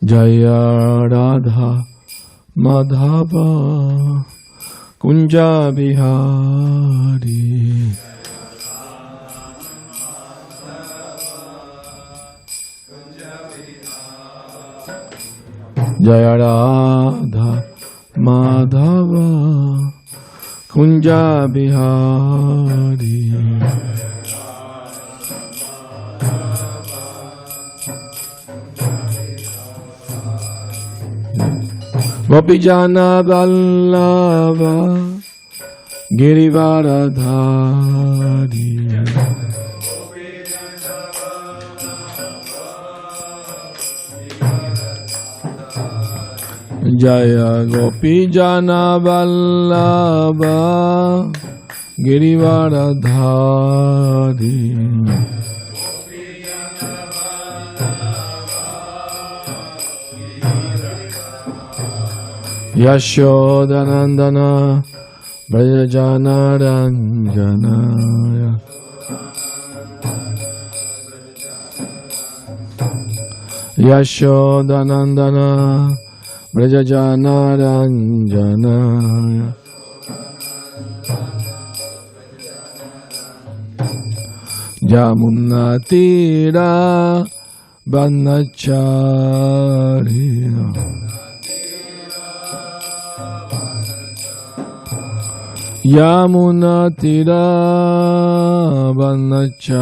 Jaya Radha Madhava Kunja Bihari Jaya Radha Madhava Kunja Bihari Gopijana Vallabha Girivaradhari Jaya Gopijana Vallabha Girivaradhari Yashodanandana Brajana Ranjana Yashodanandana Brajana Ranjana Jamunatira Banachariya Yamunatira Banachariya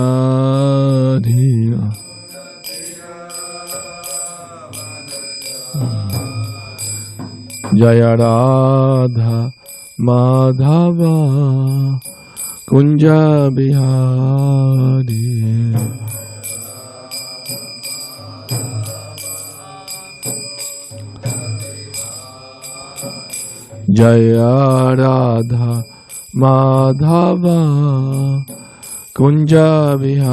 Jaya Radha Madhava Kunja Bihari Jaya Radha Madhava Kunja Bihari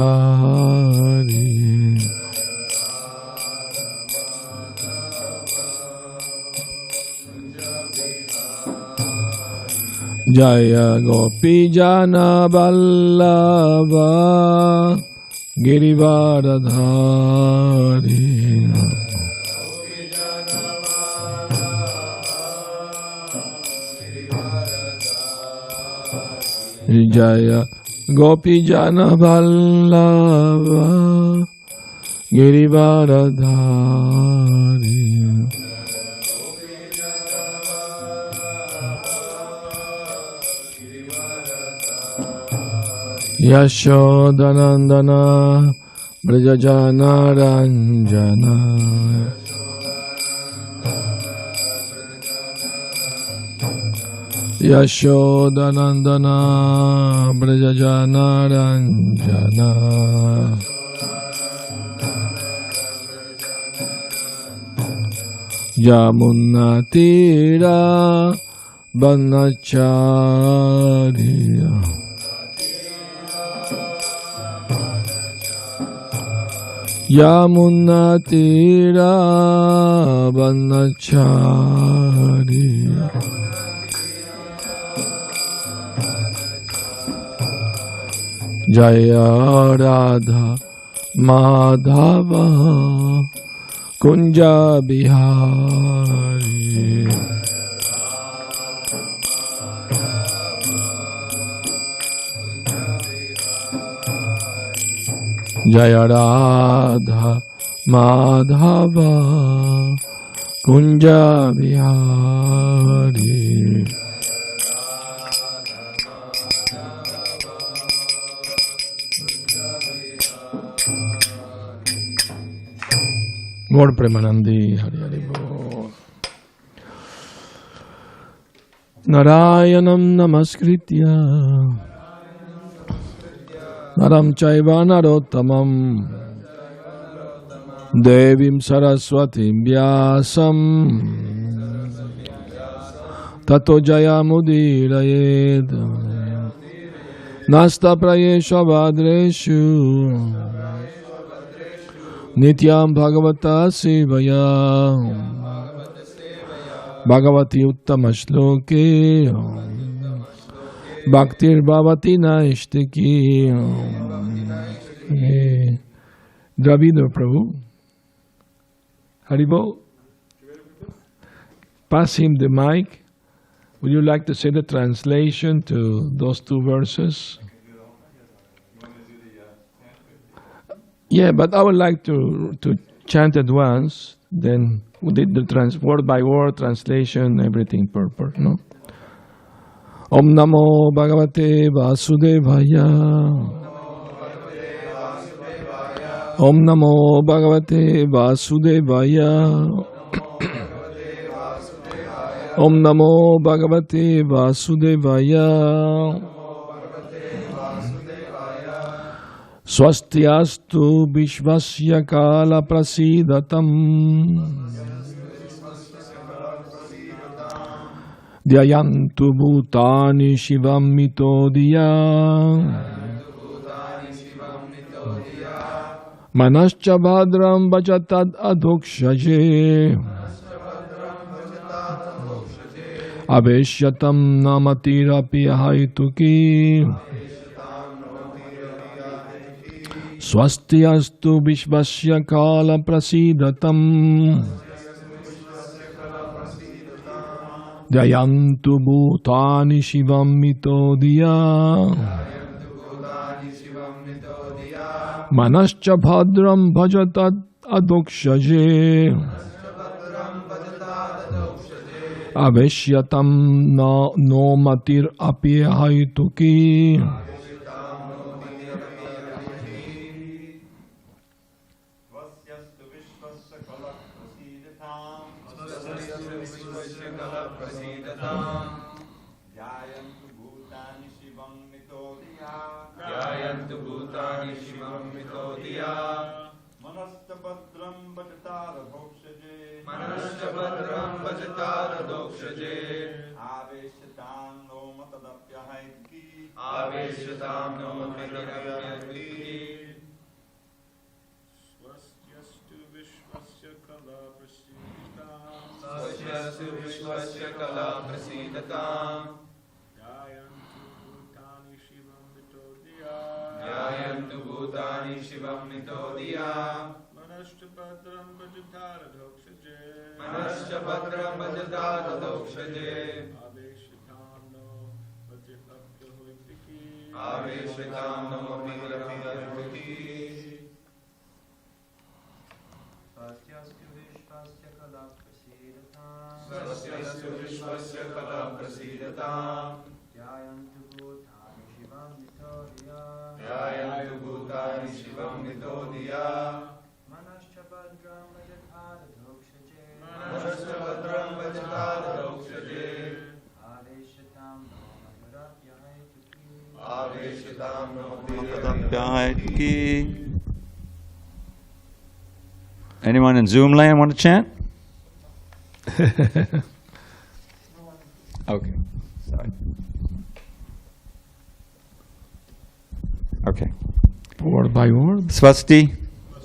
Jaya Gopijana Vallabha Girivaradhari Jaya Gopijana Vallabha Girivaradhari Yashodanandana Brajana Ranjana Yashodanandana Brajana Ranjana Yamunatira Banachariya Yamunatira Banachariya Jaya Radha Madhava Kunja Bihari Jaya Radha Madhava Kunja Bihari Gaur Premanandi Hari Hari Bol Narayanam Namaskritya Naram Chaiva Narottamam Devim Saraswatim Vyasam Tato Jayamudirayed Nasta Prayesha Vadreshu Nityam Bhagavata Sevaya Bhagavati Uttama Shloke Bhaktir Bhavati Naishtiki Dravido Prabhu Haribo, pass him the mic. Would you like to say the translation to those two verses? Yeah, but I would like to chant at once, then we did the word by word translation, everything purport, no? Om Namo Bhagavate Vasudevaya. Om Namo Bhagavate Vasudevaya. Om Namo Bhagavate Vasudevaya. Swastiastu Vishvasya Kala Prasidatam. Dhyayantu Bhutani Shivam Mitodiya. Manascha Bhadram Bhajatad Adhokshaje. Aveshyatam Namatirapi Haituki. Swastiastu Vishvasya Kala Prasidatam. Dhyayantu Bhutani Shivam Mitodiya. Manascha Bhadram Bhajatat Adhokshaje. Aveshyatam no matir api haituki. Anyone in Zoom land want to chant? Okay. Sorry. Okay. Word by word. Swasti.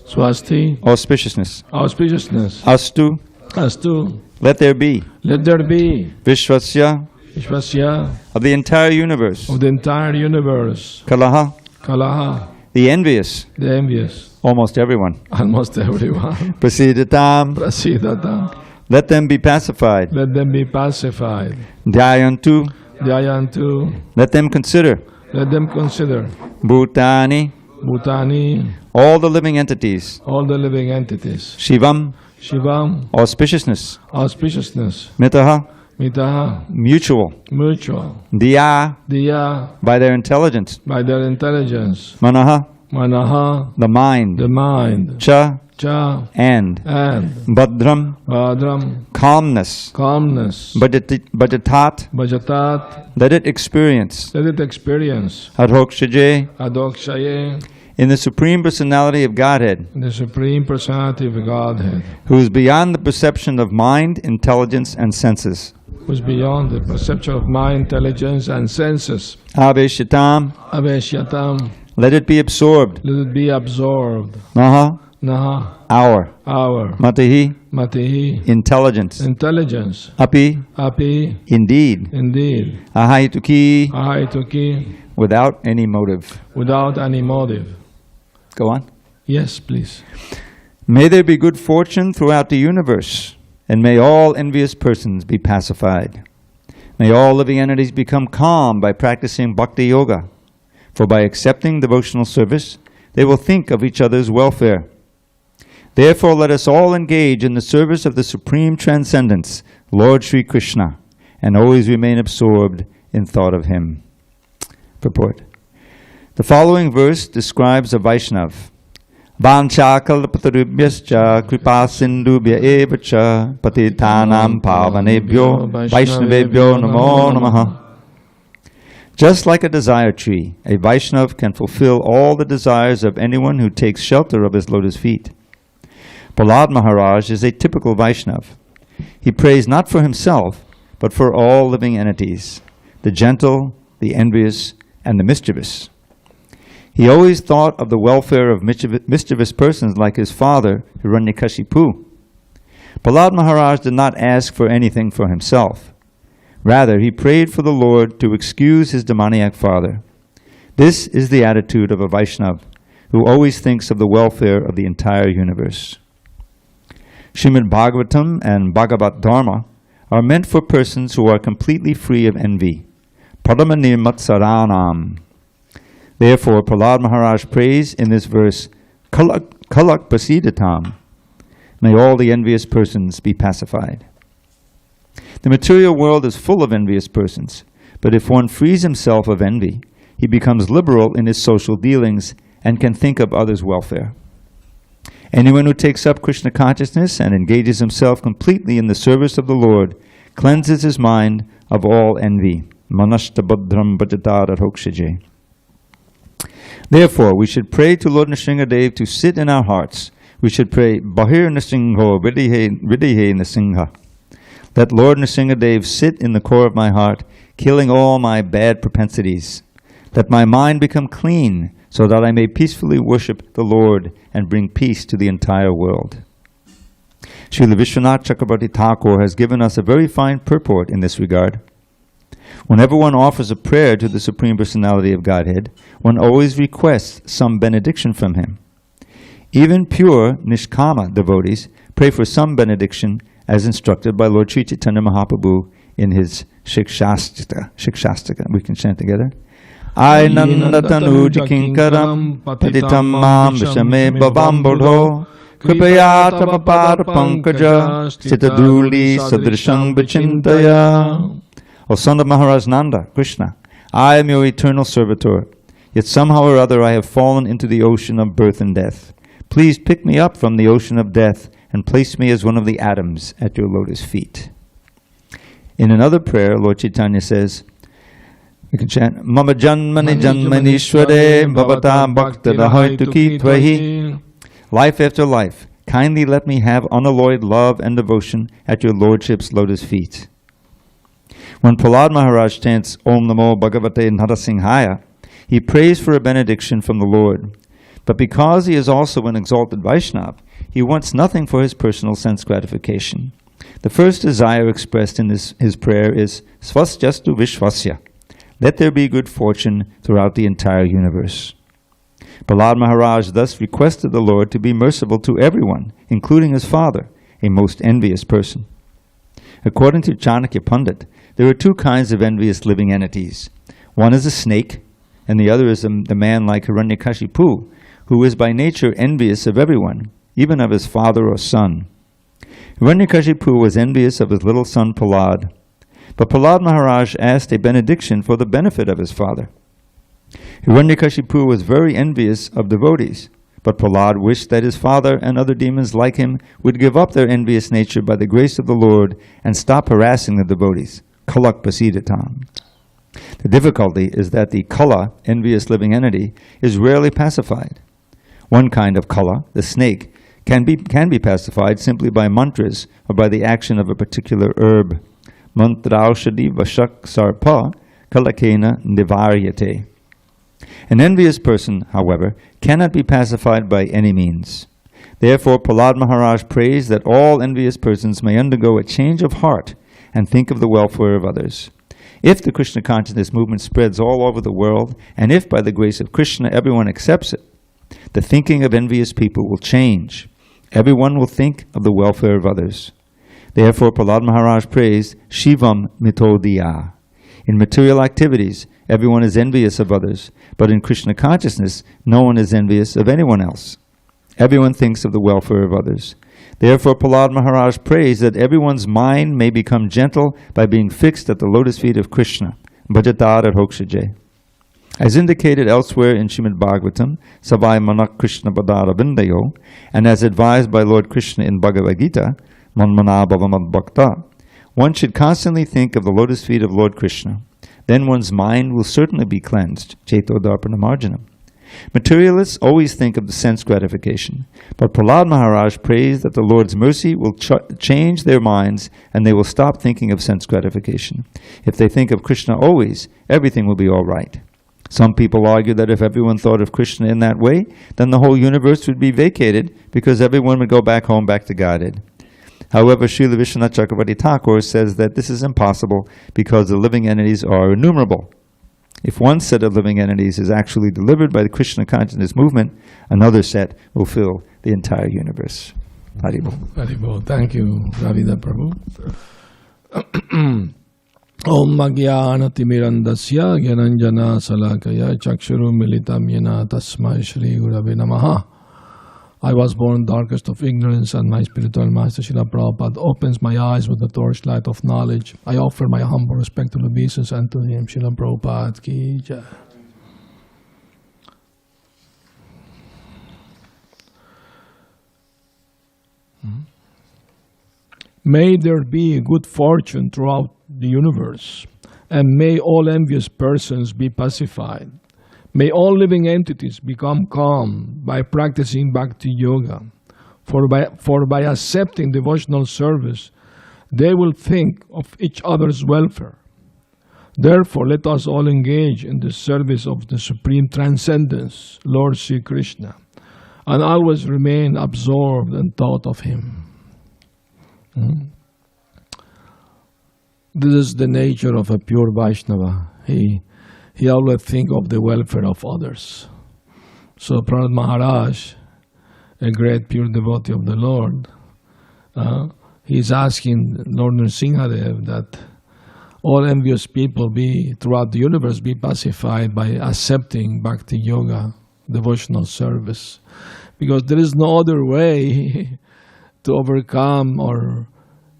Swasti. Auspiciousness. Auspiciousness. Astu. Astu. Let there be. Let there be. Vishvasya. Vishvasya. Of the entire universe. Of the entire universe. Kalaha. Kalaha. The envious. The envious. Almost everyone. Almost everyone. Prasidatam. Prasidatam. Let them be pacified. Let them be pacified. Dhyayantu. Dhyayantu. Let them consider. Let them consider. Bhutani. Bhutani. All the living entities. All the living entities. Shivam. Shivam. Auspiciousness. Auspiciousness. Mitaha. Mitaha. Mutual. Mutual. Diya. Diya. By their intelligence. By their intelligence. Manaha. Manaha. The mind. The mind. Cha. Cha. And. Bhadram. Bhadram. Calmness. Calmness. Bhajatat. Bhajatat. Let it experience. Let it experience. Adhokshaje. Adokshaye. In the Supreme Personality of Godhead. The Supreme Personality of Godhead. Who is beyond the perception of mind, intelligence, and senses. Who is beyond the perception of mind, intelligence, and senses. Aveshyatam. Aveshyatam. Let it be absorbed. Let it be absorbed. Naha. Naha. Our. Matihi. Matihi. Intelligence. Intelligence. Api. Api. Indeed. Indeed. Ahaituki. Ahaituki. Without any motive. Without any motive. Go on. Yes, please. May there be good fortune throughout the universe, and may all envious persons be pacified. May all living entities become calm by practicing bhakti yoga, for by accepting devotional service, they will think of each other's welfare. Therefore, let us all engage in the service of the Supreme Transcendence, Lord Sri Krishna, and always remain absorbed in thought of Him. Purport. The following verse describes a Vaishnav. Vancha kalpatarubhyascha kripa sindubhya evacha patitanam pavanebhyo vaishnavebhyo namo namaha. Just like a desire tree, a Vaishnav can fulfill all the desires of anyone who takes shelter of his lotus feet. Prahlad Maharaj is a typical Vaishnav. He prays not for himself, but for all living entities, the gentle, the envious, and the mischievous. He always thought of the welfare of mischievous persons like his father, Hiranyakashipu. Prahlad Maharaj did not ask for anything for himself. Rather, he prayed for the Lord to excuse his demoniac father. This is the attitude of a Vaishnav, who always thinks of the welfare of the entire universe. Srimad Bhagavatam and Bhagavat Dharma are meant for persons who are completely free of envy. Padamanimatsaranam. Therefore, Prahlad Maharaj prays in this verse, Kalak Prasidatam. May all the envious persons be pacified. The material world is full of envious persons, but if one frees himself of envy, he becomes liberal in his social dealings and can think of others' welfare. Anyone who takes up Krishna consciousness and engages himself completely in the service of the Lord cleanses his mind of all envy. Manashtabhadram bhajataradhokshaje. Therefore, we should pray to Lord Nrsingadev to sit in our hearts. We should pray, Bahir Nrsimho Vidihe Nrsimha. Let Lord Nrsingadev sit in the core of my heart, killing all my bad propensities. Let my mind become clean, so that I may peacefully worship the Lord and bring peace to the entire world. Srila Vishwanath Chakrabarti Thakur has given us a very fine purport in this regard. Whenever one offers a prayer to the Supreme Personality of Godhead, one always requests some benediction from Him. Even pure Nishkama devotees pray for some benediction as instructed by Lord Sri Chaitanya Mahaprabhu in his Shikshastika. We can chant together. Ainandatanuja kinkaram patitam mam vishame bhavam bodho kripaya tamapara pankaja sitaduli sadrisham vichintaya. O son of Maharaj Nanda, Krishna, I am your eternal servitor, yet somehow or other I have fallen into the ocean of birth and death. Please pick me up from the ocean of death and place me as one of the atoms at your lotus feet. In another prayer, Lord Chaitanya says, we can chant, Mama janmani janmanishware bhavata bhakta rahaytuki tvahi. Life after life, kindly let me have unalloyed love and devotion at your Lordship's lotus feet. When Prahlad Maharaj chants Om Namo Bhagavate Narasimhaya, he prays for a benediction from the Lord. But because he is also an exalted Vaishnav, he wants nothing for his personal sense gratification. The first desire expressed in his prayer is Svasyastu Vishvasya. Let there be good fortune throughout the entire universe. Prahlad Maharaj thus requested the Lord to be merciful to everyone, including his father, a most envious person. According to Chanakya Pandit, there are two kinds of envious living entities. One is a snake, and the other is the man like Hiranyakashipu, who is by nature envious of everyone, even of his father or son. Hiranyakashipu was envious of his little son Prahlad, but Prahlad Maharaj asked a benediction for the benefit of his father. Hiranyakashipu was very envious of devotees, but Prahlad wished that his father and other demons like him would give up their envious nature by the grace of the Lord and stop harassing the devotees. Kalak Prasidatam. The difficulty is that the Kala, envious living entity, is rarely pacified. One kind of Kala, the snake, can be pacified simply by mantras or by the action of a particular herb. Mantraushadi Vashak Sarpa Kalakena Nivaryate. An envious person, however, cannot be pacified by any means. Therefore, Prahlad Maharaj prays that all envious persons may undergo a change of heart and think of the welfare of others. If the Krishna consciousness movement spreads all over the world, and if by the grace of Krishna everyone accepts it, the thinking of envious people will change, Everyone will think of the welfare of others. Therefore, Prahlad Maharaj prays, Shivam mitodiya. In material activities, everyone is envious of others, but in Krishna consciousness, no one is envious of anyone else. Everyone thinks of the welfare of others. Therefore, Prahlad Maharaj prays that everyone's mind may become gentle by being fixed at the lotus feet of Krishna. Bhajatar Hokshaje. As indicated elsewhere in Srimad Bhagavatam, Savai Manak Krishna Padara Vindayo, and as advised by Lord Krishna in Bhagavad Gita, Manmana Bhavamad Bhakta, one should constantly think of the lotus feet of Lord Krishna. Then one's mind will certainly be cleansed. Cheto Darpana Marjanam. Materialists always think of the sense gratification, but Prahlad Maharaj prays that the Lord's mercy will change their minds and they will stop thinking of sense gratification. If they think of Krishna always, everything will be all right. Some people argue that if everyone thought of Krishna in that way, then the whole universe would be vacated because everyone would go back home, back to Godhead. However, Srila Vishwanath Chakravarti Thakur says that this is impossible because the living entities are innumerable. If one set of living entities is actually delivered by the Krishna consciousness movement, another set will fill the entire universe. Haribol. Haribol. Thank you, Ravida Prabhu. Om Magyana Timirandasya Gyananjana Salakaya Chakshuru Militam Yena Tasmai Shri Gurave Namaha. I was born darkest of ignorance, and my spiritual master Srila Prabhupada opens my eyes with the torchlight of knowledge. I offer my humble respectful obeisance unto him. Srila Prabhupada ki jai. May there be good fortune throughout the universe, and may all envious persons be pacified. May all living entities become calm by practicing Bhakti Yoga, for by accepting devotional service, they will think of each other's welfare. Therefore, let us all engage in the service of the Supreme Transcendence, Lord Sri Krishna, and always remain absorbed in thought of Him. This is the nature of a pure Vaishnava. He always thinks of the welfare of others. So Prahlad Maharaj, a great pure devotee of the Lord, he's asking Lord Nrsimhadev that all envious people throughout the universe be pacified by accepting Bhakti Yoga, devotional service. Because there is no other way to overcome or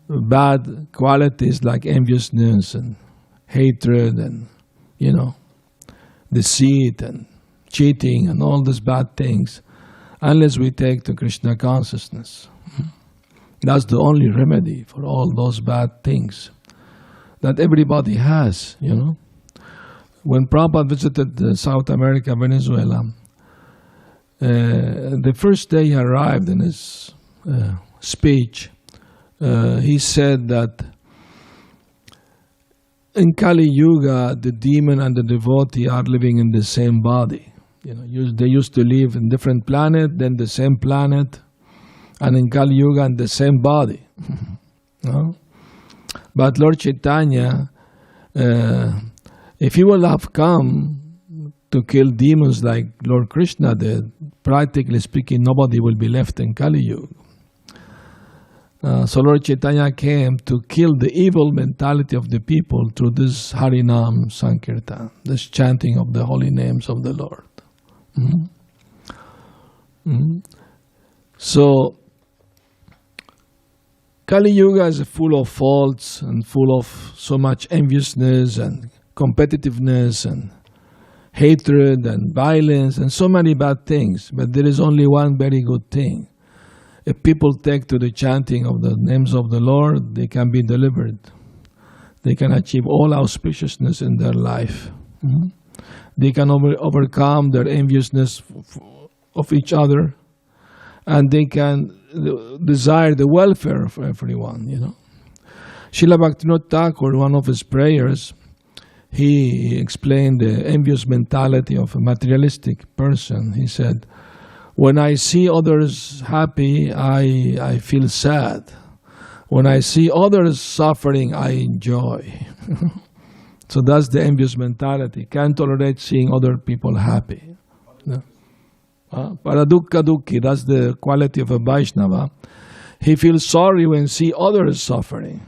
bad qualities like enviousness and hatred and, deceit and cheating and all these bad things, unless we take to Krishna consciousness. That's the only remedy for all those bad things that everybody has, When Prabhupada visited South America, Venezuela, the first day he arrived in his speech, he said that in Kali Yuga, the demon and the devotee are living in the same body. They used to live in different planet, then the same planet, and in Kali Yuga in the same body. But Lord Chaitanya, if he will have come to kill demons like Lord Krishna did, practically speaking, nobody will be left in Kali Yuga. So Lord Chaitanya came to kill the evil mentality of the people through this Harinam Sankirtan, this chanting of the holy names of the Lord. So Kali Yuga is full of faults and full of so much enviousness and competitiveness and hatred and violence and so many bad things. But there is only one very good thing. If people take to the chanting of the names of the Lord, they can be delivered. They can achieve all auspiciousness in their life. They can overcome their enviousness of each other, and they can desire the welfare of everyone, Srila Bhaktivinoda Thakur, one of his prayers, he explained the envious mentality of a materialistic person. He said, when I see others happy, I feel sad. When I see others suffering, I enjoy. So that's the envious mentality. Can't tolerate seeing other people happy. Paradukka dukhi, that's the quality of a Vaishnava. He feels sorry when see others suffering.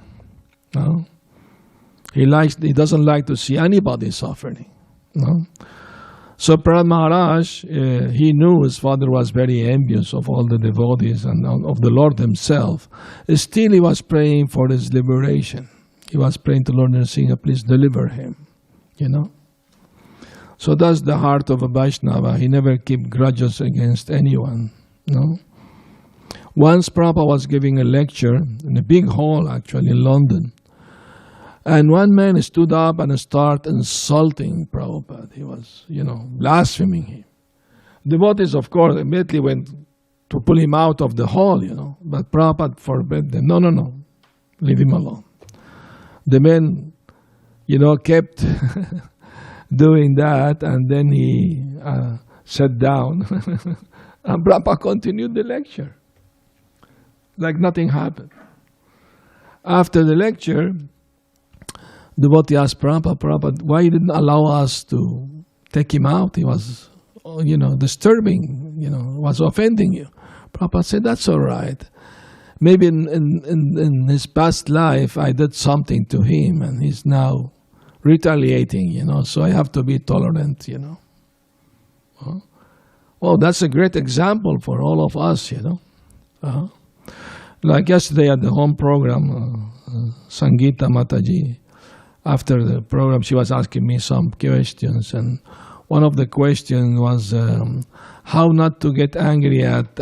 He doesn't like to see anybody suffering. So Prahlad Maharaj, he knew his father was very envious of all the devotees and of the Lord himself. Still he was praying for his liberation. He was praying to Lord Nrsimha, please deliver him. So that's the heart of a Vaishnava. He never keep grudges against anyone. Once Prabhupada was giving a lecture in a big hall actually in London. And one man stood up and started insulting Prabhupada. He was, blaspheming him. Devotees, of course, immediately went to pull him out of the hall, But Prabhupada forbade them. No, leave him alone. The man, kept doing that, and then he sat down. And Prabhupada continued the lecture. Like nothing happened. After the lecture, the devotee asked Prabhupada, why you didn't allow us to take him out? He was, disturbing, was offending you. Prabhupada said, that's all right. Maybe in his past life, I did something to him, and he's now retaliating, so I have to be tolerant, Well, that's a great example for all of us, Like yesterday at the home program, Sangeeta Mataji, after the program, she was asking me some questions, and one of the questions was how not to get angry at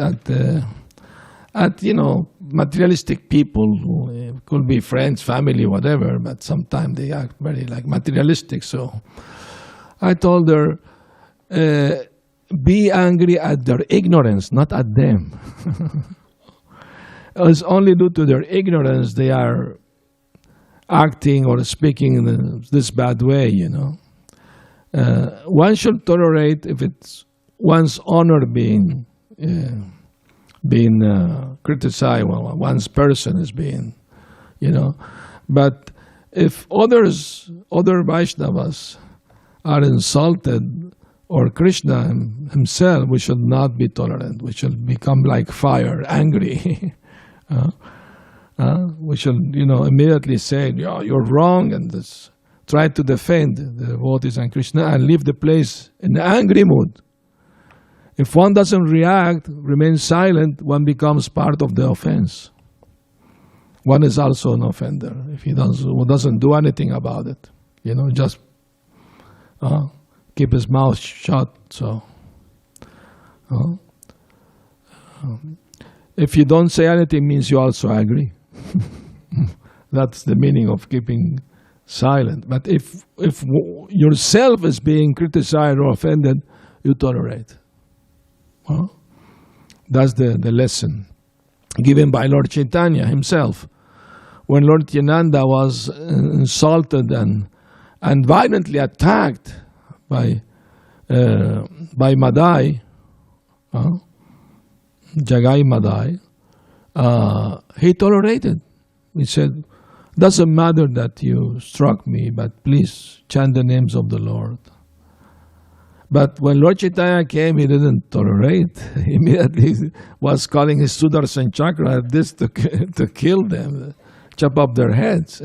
materialistic people who could be friends, family, whatever, but sometimes they act very materialistic. So I told her, be angry at their ignorance, not at them. It's only due to their ignorance they are acting or speaking in this bad way, One should tolerate if it's one's honor being criticized, well, one's person is being, But if other Vaishnavas are insulted, or Krishna himself, we should not be tolerant. We should become like fire, angry. We should, immediately say, you're wrong, and try to defend the devotees and Krishna and leave the place in an angry mood. If one doesn't react, remain silent, one becomes part of the offense. One is also an offender if he doesn't do anything about it. Just keep his mouth shut. So, if you don't say anything, means you also agree. That's the meaning of keeping silent. But if yourself is being criticized or offended, you tolerate. That's the lesson given by Lord Chaitanya himself. When Lord Nityananda was insulted and violently attacked by Madai, Jagai Madai, he tolerated. He said, doesn't matter that you struck me, but please chant the names of the Lord. But when Lord Chaitanya came, he didn't tolerate. He immediately was calling his Sudarshan Chakra this to kill them, chop up their heads.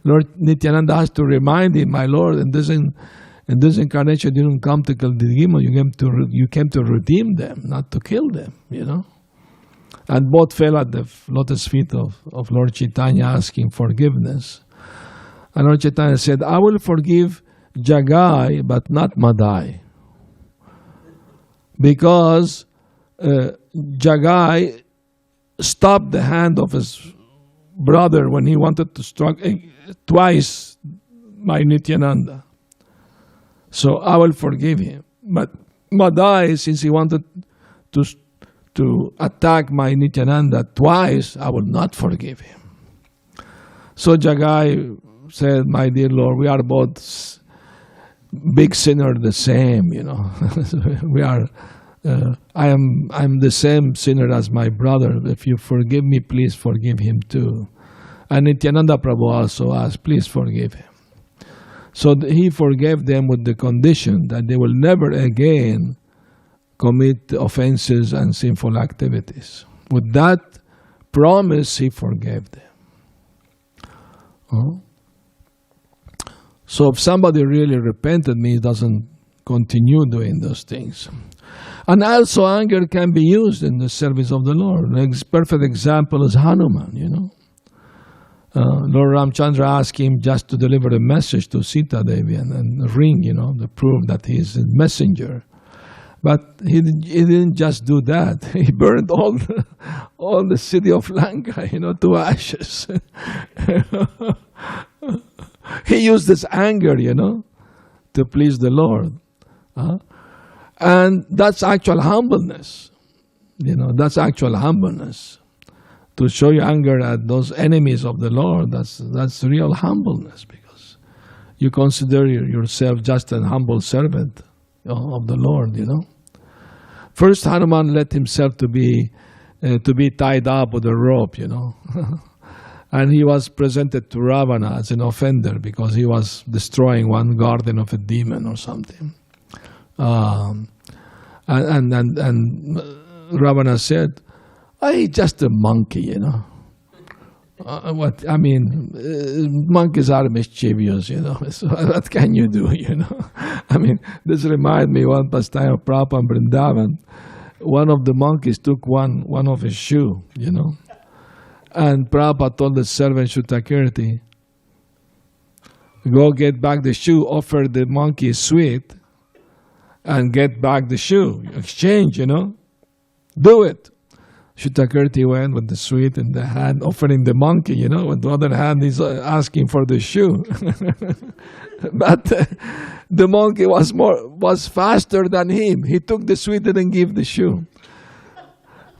Lord Nityananda has to remind him, my Lord, in this incarnation you didn't come to kill the demon, you came to redeem them, not to kill them, And both fell at the lotus feet of Lord Chaitanya asking forgiveness. And Lord Chaitanya said, I will forgive Jagai, but not Madai. Because Jagai stopped the hand of his brother when he wanted to strike twice by Nityananda. So I will forgive him. But Madai, since he wanted to attack my Nityananda twice, I will not forgive him. So Jagai said, my dear Lord, we are both big sinner the same, we are, I'm the same sinner as my brother. If you forgive me, please forgive him too. And Nityananda Prabhu also asked, please forgive him. So he forgave them with the condition that they will never again commit offenses and sinful activities. With that promise, he forgave them. So if somebody really repented, he doesn't continue doing those things. And also anger can be used in the service of the Lord. A perfect example is Hanuman, Lord Ramchandra asked him just to deliver a message to Sita Devi and the ring, to prove that he's a messenger. But he didn't just do that. He burned all the city of Lanka, to ashes. He used this anger, to please the Lord. And that's actual humbleness. That's actual humbleness. To show your anger at those enemies of the Lord, that's real humbleness, because you consider yourself just a humble servant of the Lord, First, Hanuman let himself to be tied up with a rope, And he was presented to Ravana as an offender because he was destroying one garden of a demon or something. And Ravana said, "He's just a monkey, monkeys are mischievous, So what can you do, This reminds me one pastime of Prabhupada in Vrindavan. One of the monkeys took one of his shoe, And Prabhupada told the servant Shutakirti, go get back the shoe, offer the monkey a sweet, and get back the shoe. Exchange, Do it. Shutakirti went with the sweet in the hand, offering the monkey, With the other hand, he's asking for the shoe. But the monkey was faster than him. He took the sweet and didn't give the shoe.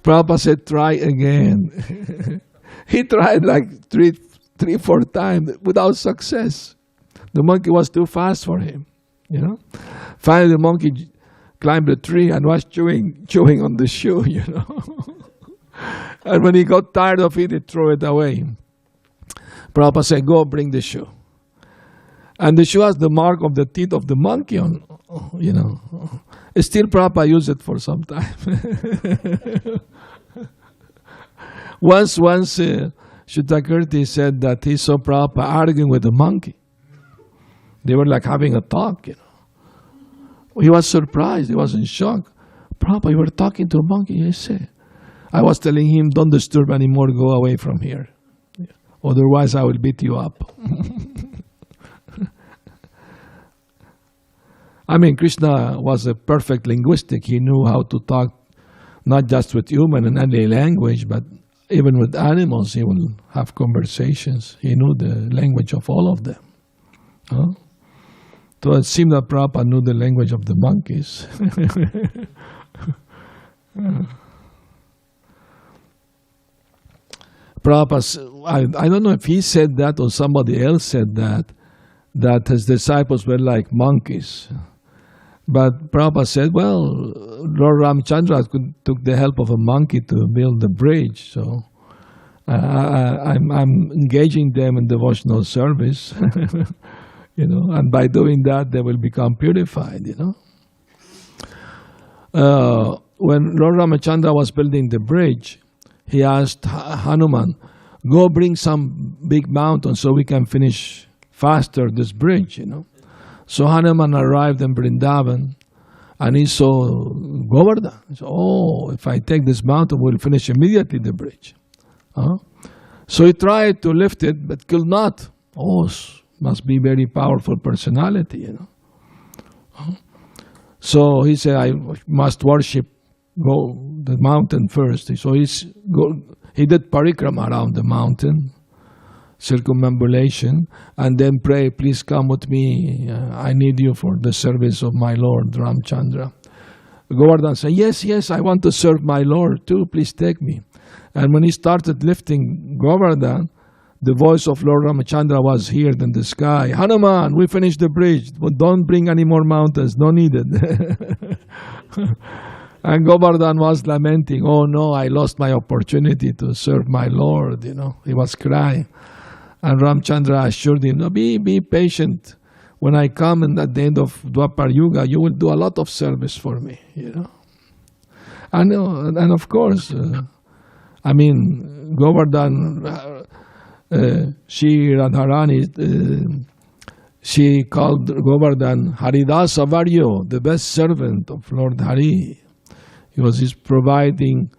Prabhupada said, try again. He tried like three, 4 times without success. The monkey was too fast for him, Finally, the monkey climbed a tree and was chewing on the shoe, And when he got tired of it, he threw it away. Prabhupada said, go bring the shoe. And the shoe has the mark of the teeth of the monkey on, Still, Prabhupada used it for some time. Once Shutakirti said that he saw Prabhupada arguing with a monkey. They were like having a talk, He was surprised. He was in shock. Prabhupada, you were talking to a monkey? Yes, sir. I was telling him, don't disturb anymore, go away from here. Otherwise, I will beat you up. Krishna was a perfect linguistic. He knew how to talk not just with human and any language, but even with animals. He will have conversations. He knew the language of all of them. So it seemed that Prabhupada knew the language of the monkeys. Prabhupada, I don't know if he said that or somebody else said that his disciples were like monkeys. But Prabhupada said, well, Lord Ramchandra took the help of a monkey to build the bridge, so I'm engaging them in devotional service, and by doing that, they will become purified, When Lord Ramchandra was building the bridge, he asked Hanuman, go bring some big mountain so we can finish faster this bridge, So Hanuman arrived in Vrindavan and he saw Govardhan. He said, if I take this mountain, we'll finish immediately the bridge. So he tried to lift it, but could not. Must be very powerful personality, So he said, I must worship the mountain first. So he did parikrama around the mountain, circumambulation, and then pray, please come with me. I need you for the service of my Lord Ramchandra. Govardhan said, yes, I want to serve my Lord too. Please take me. And when he started lifting Govardhan, the voice of Lord Ramchandra was heard in the sky. Hanuman, we finished the bridge. Don't bring any more mountains. No needed. And Govardhan was lamenting, oh no, I lost my opportunity to serve my Lord. He was crying. And Ramchandra assured him, no, be patient. When I come and at the end of Dwapar Yuga, you will do a lot of service for me. And of course, Govardhan, Shri Radharani, she called Govardhan Haridasa Varyo, the best servant of Lord Hari. He's providing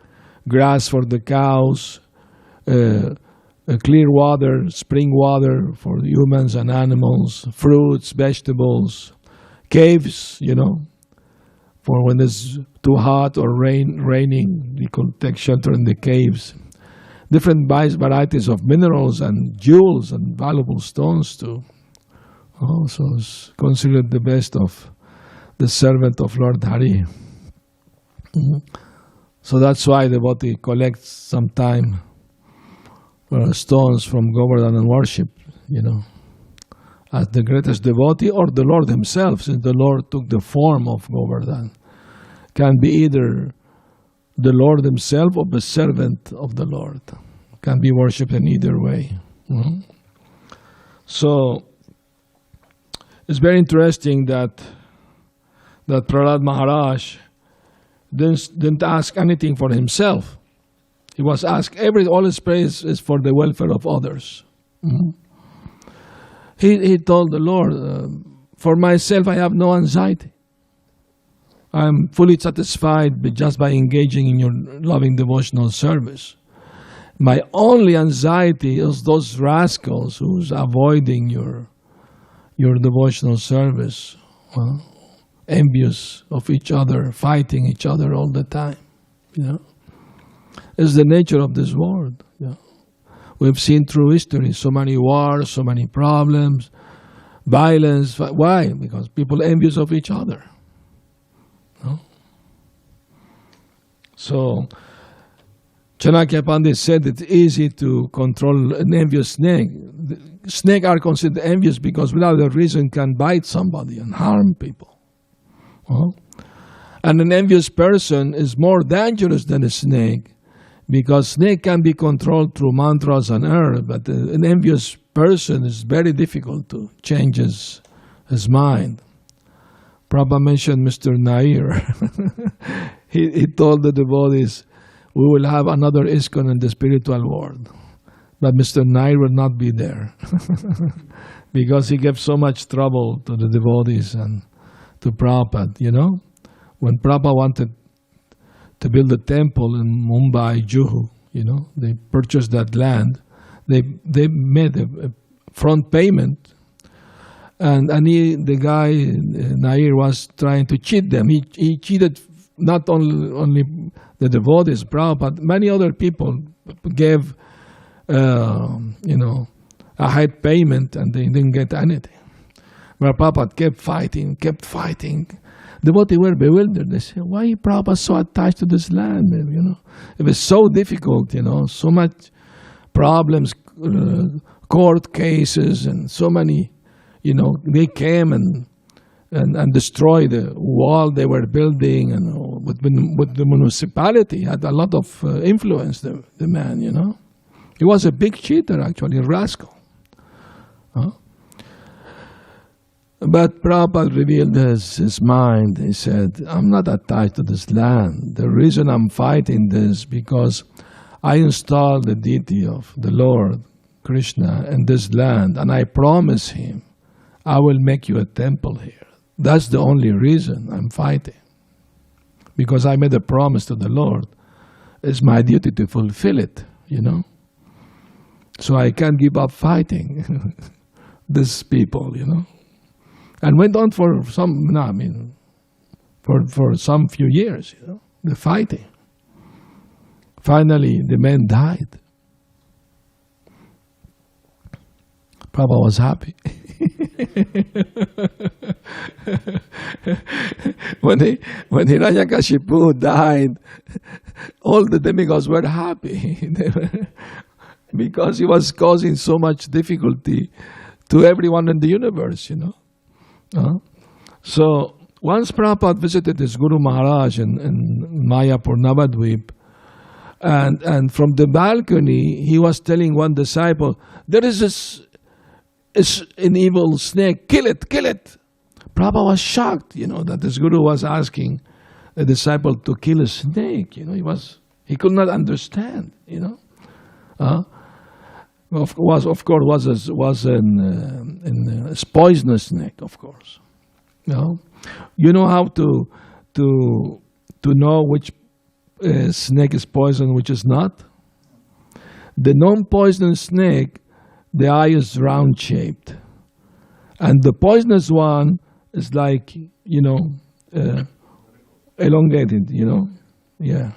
grass for the cows, clear water, spring water for humans and animals, fruits, vegetables, caves, for when it's too hot or raining, you could take shelter in the caves. Different varieties of minerals and jewels and valuable stones too. Also is considered the best of the servant of Lord Hari. So that's why the devotee collects sometime stones from Govardhan and worship, as the greatest devotee, or the Lord himself, since the Lord took the form of Govardhan. Can be either the Lord himself or the servant of the Lord. Can be worshipped in either way. So it's very interesting that Prahlad Maharaj didn't ask anything for himself. He was asked, all his praise is for the welfare of others. He told the Lord, for myself I have no anxiety. I'm fully satisfied just by engaging in your loving devotional service. My only anxiety is those rascals who's avoiding your devotional service, envious of each other, fighting each other all the time. It's the nature of this world. We've seen through history so many wars, so many problems, violence. Why? Because people envious of each other. So Chanakya Pandit said it's easy to control an envious snake. Snakes are considered envious because without a reason can bite somebody and harm people. And an envious person is more dangerous than a snake because snake can be controlled through mantras and herbs, but an envious person is very difficult to change his mind. Prabhupada mentioned Mr. Nair. he told the devotees, we will have another ISKCON in the spiritual world. But Mr. Nair will not be there. Because he gave so much trouble to the devotees and to Prabhupada, When Prabhupada wanted to build a temple in Mumbai, Juhu, they purchased that land. They made a front payment. And the guy, Nair, was trying to cheat them. He cheated not only the devotees, Prabhupada, many other people gave, a high payment and they didn't get anything. But Prabhupada kept fighting. Devotees were bewildered. They said, why is Prabhupada so attached to this land? It was so difficult, so much problems, court cases, and so many, they came and destroyed the wall they were building, and with the municipality had a lot of influence, the man, He was a big cheater, actually, a rascal. But Prabhupada revealed his mind. He said, I'm not attached to this land. The reason I'm fighting this because I installed the deity of the Lord, Krishna, in this land, and I promise him, I will make you a temple here. That's the only reason I'm fighting. Because I made a promise to the Lord. It's my duty to fulfill it, So I can't give up fighting these people, And went on for for some few years, the fighting. Finally, the man died. Prabhupada was happy. When Hiranyakashipu died, all the demigods were happy. Because he was causing so much difficulty to everyone in the universe, So once Prabhupada visited his Guru Maharaj in Mayapur, Navadvip, and from the balcony, he was telling one disciple, there is an evil snake, kill it. Prabhupada was shocked, that his Guru was asking a disciple to kill a snake. He could not understand. Of course, was a poisonous snake. Of course, you know how to know which snake is poison, which is not. The non-poisonous snake, the eye is round shaped, and the poisonous one is like elongated. Yeah.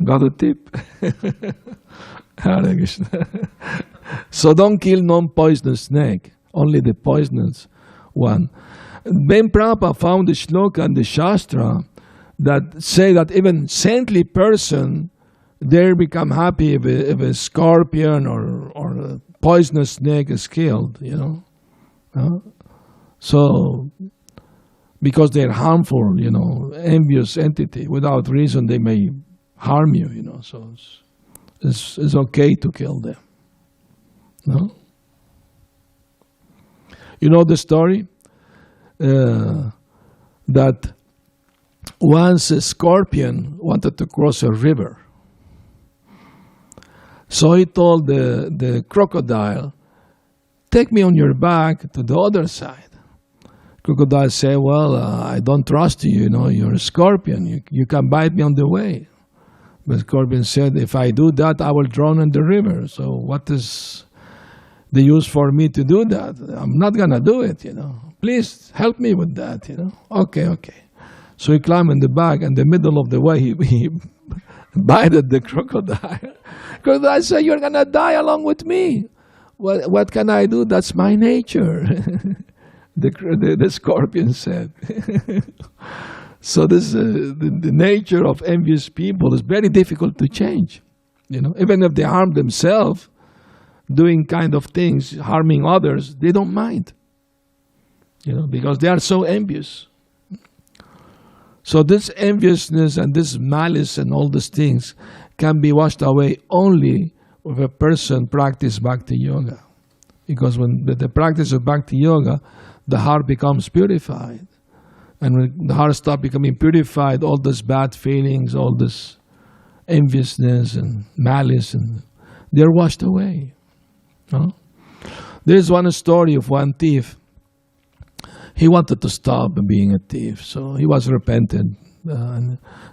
Got a tip? Hare Krishna. So don't kill non-poisonous snake, only the poisonous one. Ben Prabhupada found the shloka and the shastra that say that even saintly person, they become happy if a scorpion or a poisonous snake is killed, So, because they're harmful, envious entity, without reason they may harm you, so it's okay to kill them. No? You know the story? That once a scorpion wanted to cross a river. So he told the crocodile, take me on your back to the other side. Crocodile said, well, I don't trust you, you're a scorpion. You can bite me on the way. But Scorpion said, if I do that, I will drown in the river. So what is the use for me to do that? I'm not going to do it, Please help me with that, Okay. So he climbed in the back, and in the middle of the way, he bited the crocodile. Crocodile said, you're going to die along with me. What can I do? That's my nature. The scorpion said. So this the nature of envious people is very difficult to change. Even if they harm themselves, doing kind of things, harming others, they don't mind. Because they are so envious. So this enviousness and this malice and all these things can be washed away only if a person practices Bhakti Yoga. Because when the practice of Bhakti Yoga, the heart becomes purified. And when the heart stops becoming purified, all these bad feelings, all this enviousness and malice, and they're washed away. There's one story of one thief. He wanted to stop being a thief, so he was repentant.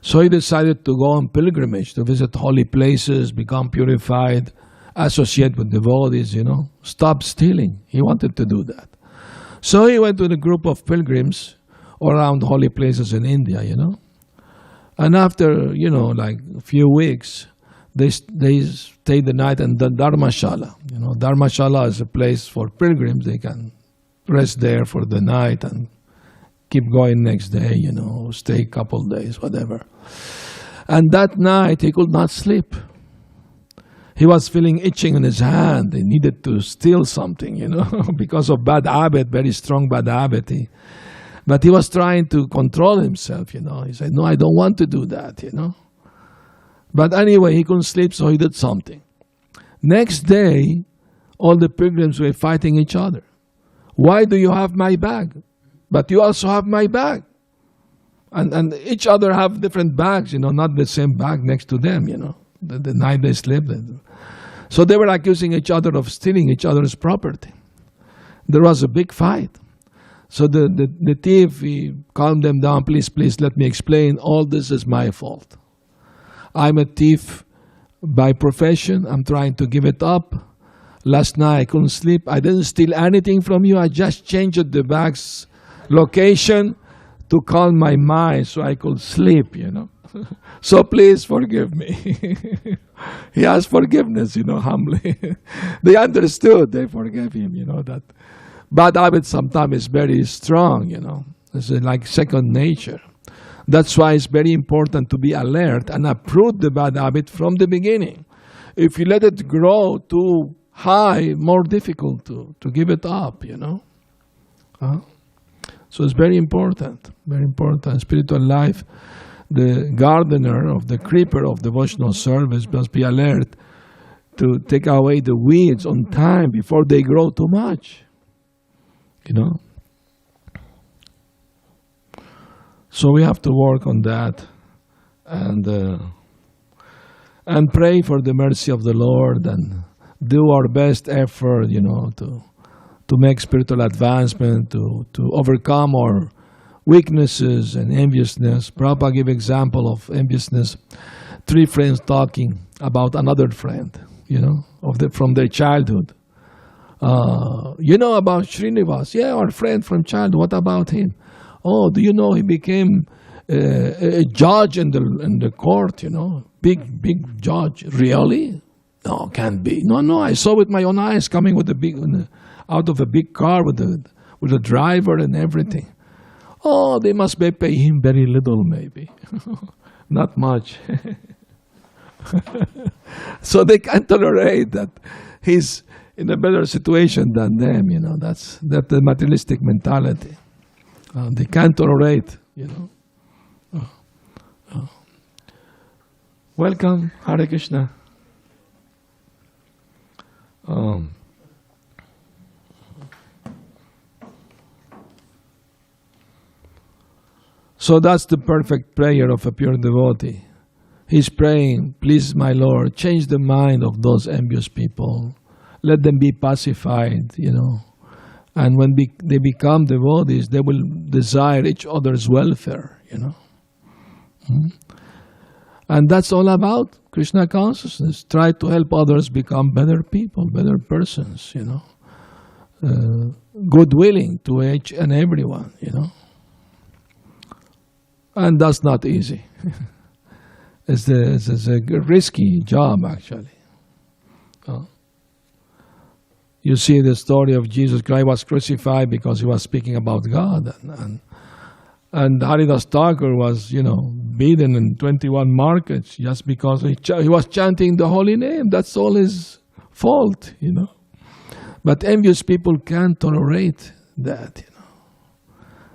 So he decided to go on pilgrimage, to visit holy places, become purified, associate with devotees, stop stealing. He wanted to do that. So he went with a group of pilgrims around holy places in India, And after, like a few weeks, they stayed the night in the Dharmashala. Dharmashala is a place for pilgrims. They can rest there for the night and keep going next day, stay a couple days, whatever. And that night, he could not sleep. He was feeling itching in his hand. He needed to steal something, because of bad habit, very strong bad habit. But he was trying to control himself, He said, no, I don't want to do that, But anyway, he couldn't sleep, so he did something. Next day, all the pilgrims were fighting each other. Why do you have my bag? But you also have my bag. And each other have different bags, not the same bag next to them, the night they slept. So they were accusing each other of stealing each other's property. There was a big fight. So the thief, he calmed them down. Please, let me explain. All this is my fault. I'm a thief by profession. I'm trying to give it up. Last night I couldn't sleep. I didn't steal anything from you. I just changed the bag's location to calm my mind so I could sleep, So please forgive me. He asked forgiveness, humbly. They understood. They forgave him, that bad habit sometimes is very strong, It's like second nature. That's why it's very important to be alert and uproot the bad habit from the beginning. If you let it grow too high, more difficult to give it up, So it's very important, Spiritual life, the gardener of the creeper of devotional service must be alert to take away the weeds on time before they grow too much. So we have to work on that and pray for the mercy of the Lord and do our best effort, to make spiritual advancement, to overcome our weaknesses and enviousness. Prabhupada gave example of enviousness. 3 friends talking about another friend, from their childhood. About Srinivas? Yeah, our friend from childhood. What about him? Oh, do you know he became a judge in the court? Big judge. Really? No, can't be. No, I saw with my own eyes coming with out of a big car with a driver and everything. Oh, they must be paying him very little, maybe. Not much. So they can't tolerate that he's in a better situation than them, That's the materialistic mentality. They can't tolerate, Welcome, Hare Krishna. So that's the perfect prayer of a pure devotee. He's praying, please, my Lord, change the mind of those envious people. Let them be pacified, And when they become devotees, they will desire each other's welfare, And that's all about Krishna consciousness. Try to help others become better people, better persons, Good-willing to each and everyone, And that's not easy. It's a risky job, actually. You see the story of Jesus Christ was crucified because he was speaking about God. And Haridas Thakur was, beaten in 21 markets just because he was chanting the holy name. That's all his fault, But envious people can't tolerate that,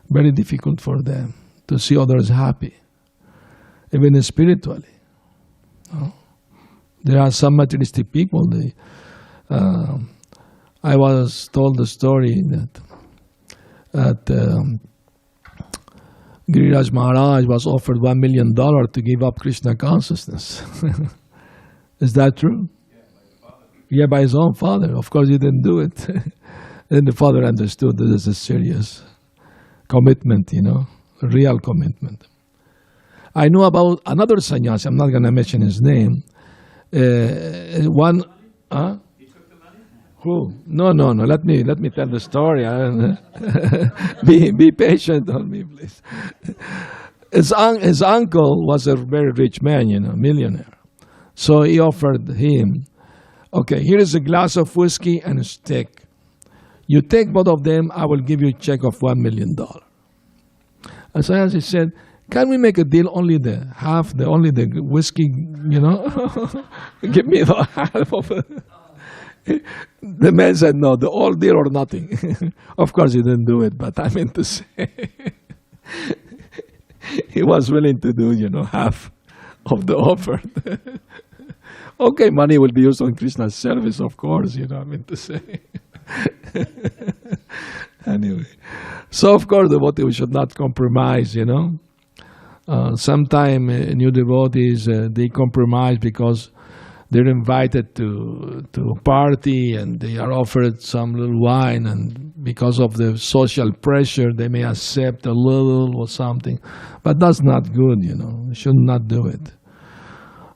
Very difficult for them to see others happy, even spiritually. There are some materialistic people. I was told the story that Giriraj Maharaj was offered $1 million to give up Krishna consciousness. Is that true? Yeah, by his own father. Of course, he didn't do it. Then the father understood that this is a serious commitment, a real commitment. I know about another sannyasi, I'm not going to mention his name. Who? No. Let me tell the story. Be patient on me, please. His uncle was a very rich man, millionaire. So he offered him, okay, here is a glass of whiskey and a steak. You take both of them, I will give you a check of $1 million. And so he said, can we make a deal, only the whiskey, Give me the half of it. The man said, no, the all deal or nothing. Of course, he didn't do it, but I meant to say, he was willing to do, half of the offer. Okay, money will be used on Krishna's service, of course, I meant to say. Anyway, so of course, we should not compromise, Sometimes new devotees, they compromise because they're invited to a party and they are offered some little wine, and because of the social pressure, they may accept a little or something. But that's not good, We should not do it.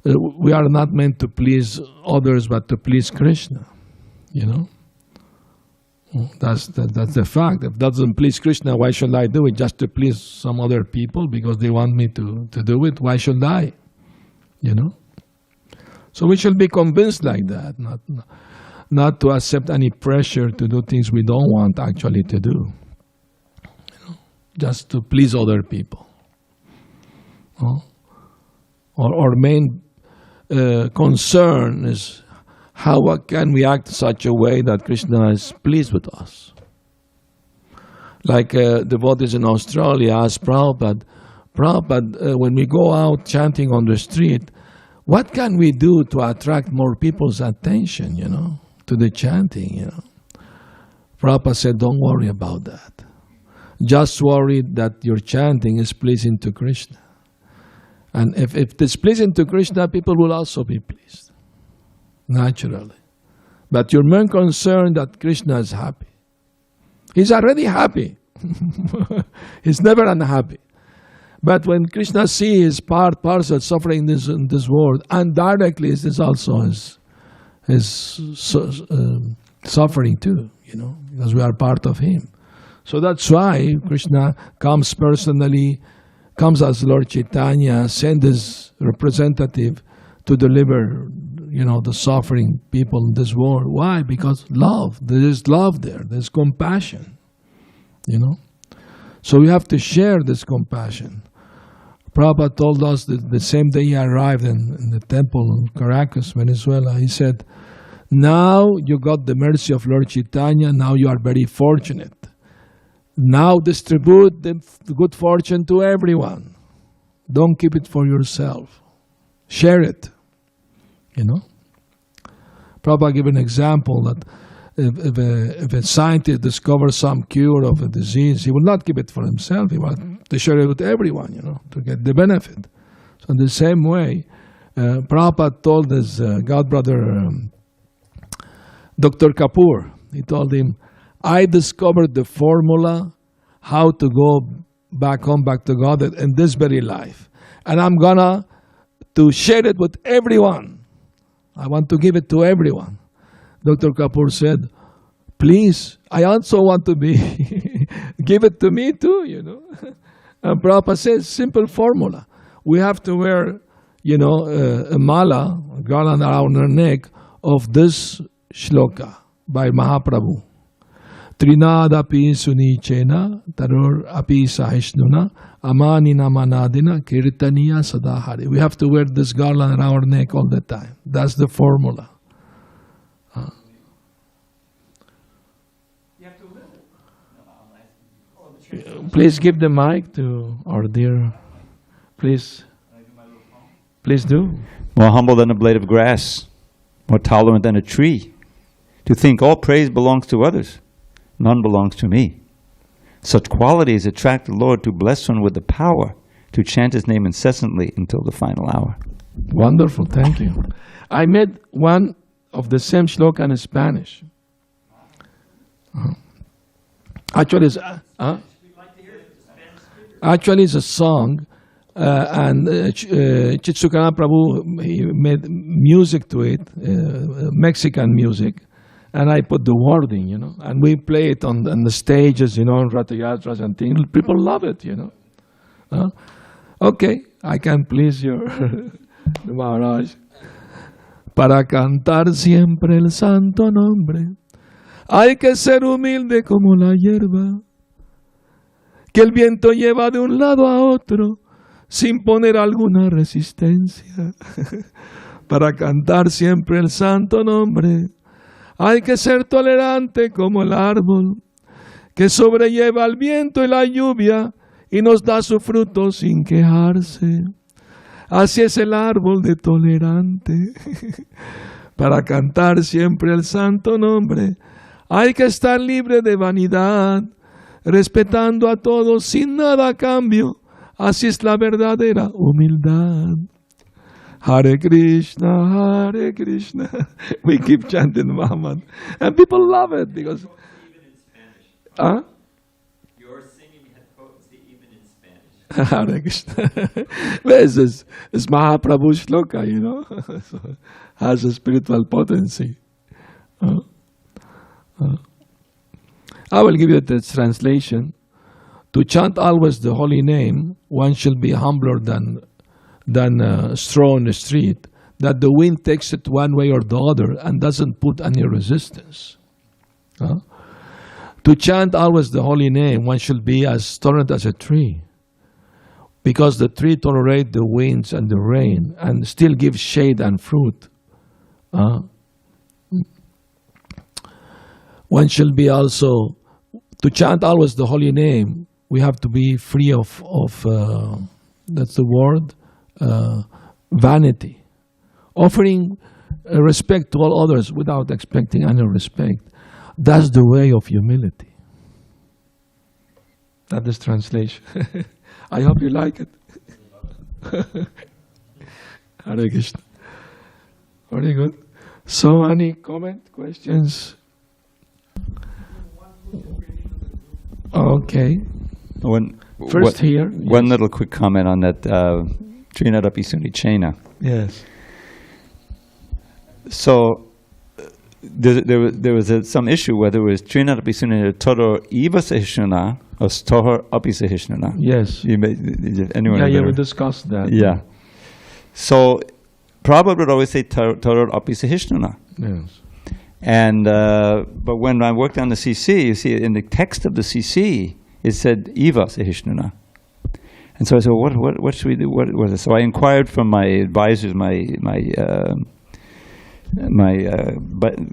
We are not meant to please others, but to please Krishna, That's the fact. If that doesn't please Krishna, why should I do it? Just to please some other people because they want me to do it? Why should I? So we should be convinced like that, not to accept any pressure to do things we don't want actually to do. Just to please other people. Our main concern is how can we act in such a way that Krishna is pleased with us? Like devotees in Australia asked Prabhupada, when we go out chanting on the street, what can we do to attract more people's attention, to the chanting, Prabhupada said, don't worry about that. Just worry that your chanting is pleasing to Krishna. And if it's pleasing to Krishna, people will also be pleased, naturally. But your main concern that Krishna is happy. He's already happy. He's never unhappy. But when Krishna sees his parcel suffering in this world, indirectly this is also his suffering too, because we are part of him. So that's why Krishna comes personally, comes as Lord Chaitanya, sends his representative to deliver, the suffering people in this world. Why? Because love. There is love there. There's compassion, So we have to share this compassion. Prabhupada told us that the same day he arrived in the temple in Caracas, Venezuela, he said, now you got the mercy of Lord Chaitanya, now you are very fortunate. Now distribute the good fortune to everyone. Don't keep it for yourself. Share it. Prabhupada gave an example that if a scientist discovers some cure of a disease, he will not keep it for himself. He wants to share it with everyone, to get the benefit. So in the same way, Prabhupada told his godbrother, Dr. Kapoor, he told him, I discovered the formula how to go back home, back to God in this very life. And I'm gonna to share it with everyone. I want to give it to everyone. Dr. Kapoor said, please, I also want to be, give it to me too, And Prabhupada says, simple formula. We have to wear, a mala, a garland around our neck of this shloka by Mahaprabhu. Trinad api sunichena, tarur api sahishnuna, amanina manadina, kirtaniya sadahari. We have to wear this garland around our neck all the time. That's the formula. You have to live it. Please give the mic to our dear. Please do. More humble than a blade of grass, more tolerant than a tree. To think all praise belongs to others, none belongs to me. Such qualities attract the Lord to bless one with the power to chant his name incessantly until the final hour. Wonderful, thank you. I made one of the same shloka in Spanish. Actually, it's a song, and Chitsukana Prabhu, he made music to it, Mexican music. And I put the wording, and we play it on the stages, on Ratha Yatras and things. People love it, Okay, I can please your Maharaj. Para cantar siempre el santo nombre, hay que ser humilde como la hierba, que el viento lleva de un lado a otro, sin poner alguna resistencia. Para cantar siempre el santo nombre, hay que ser tolerante como el árbol, que sobrelleva el viento y la lluvia y nos da su fruto sin quejarse. Así es el árbol de tolerante. Para cantar siempre el santo nombre, hay que estar libre de vanidad, respetando a todos sin nada a cambio. Así es la verdadera humildad. Hare Krishna, Hare Krishna. We keep chanting Muhammad. And people love it because... Even in Spanish. Your singing had potency even in Spanish. Hare Krishna. This is Mahaprabhu shloka, So has a spiritual potency. I will give you the translation. To chant always the holy name, one shall be humbler than straw in the street, that the wind takes it one way or the other and doesn't put any resistance. To chant always the holy name, one should be as tolerant as a tree, because the tree tolerates the winds and the rain and still gives shade and fruit. One shall be also, to chant always the holy name, we have to be free of that's the word, vanity, offering respect to all others without expecting any respect. That's the way of humility. That is translation. I hope you like it. Hare Krishna. Very good. So, any comment, questions? Okay. First here. One little quick comment on that Trinadapi Sunicena. Yes. So there was some issue whether it was Trinadapi Sunicena Todor Eva Sahishnana or Stohor Api Sahishnana. Yes. Anyone we discussed that. Yeah. So Prabhupada would always say Todor Api Sahishnana. Yes. And but when I worked on the CC, you see in the text of the CC it said Eva Sahishnana. And so I said, what should we do? What was it? So I inquired from my advisors, my